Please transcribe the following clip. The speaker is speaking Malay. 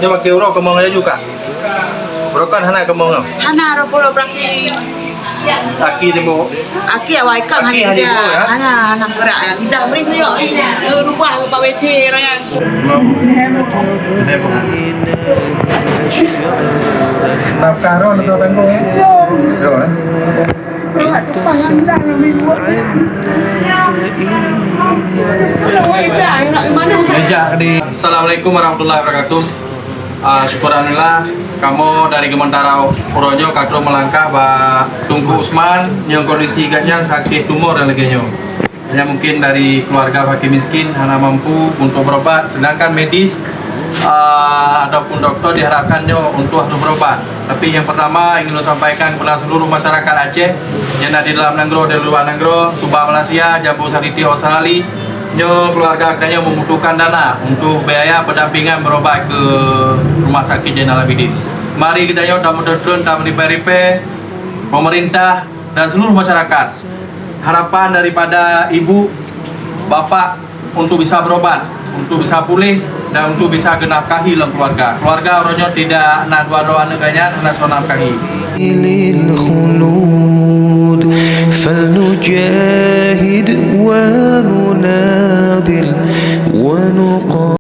Nhưng mà kêu rồi cầm mông ấy juga. Bro kan hana cầm mông không? Hana ro polo operasi. Aki thì mo. Aki awai kang Aki hana hanya dia. ibu, ya? Hana gerak ya. Tidak beri tu yo. Rubah apa WC ro yang. Nafkah ro atau tanggung? Rồi. Assalamualaikum warahmatullahi wabarakatuh. Syukuranillah kamu dari Gementara Puronyo kadro melangkah ba Tungku Usman yang kondisi ganya sakit tumor dan lainnya. Hanya mungkin dari keluarga fakir miskin hanya mampu untuk berobat, sedangkan medis ataupun dokter diharapkannya untuk berobat. Tapi yang pertama ingin saya sampaikan kepada seluruh masyarakat Aceh yang ada di dalam Nanggro dan luar Nanggro, Subang Malaysia, Jambu Sariti Australia, keluarga adanya membutuhkan dana untuk biaya pendampingan berobat ke Rumah Sakit Zainal Abidin. Mari kita yuk tamu terjun, tamu di PRP, pemerintah dan seluruh masyarakat. Harapan daripada ibu, bapak untuk bisa berobat, untuk bisa pulih dan untuk bisa genapkahi dalam keluarga. Keluarga orangnya tidak nak dua-dua neganya, nak sonapkahi. فلنجاهد ونناضل ونقاتل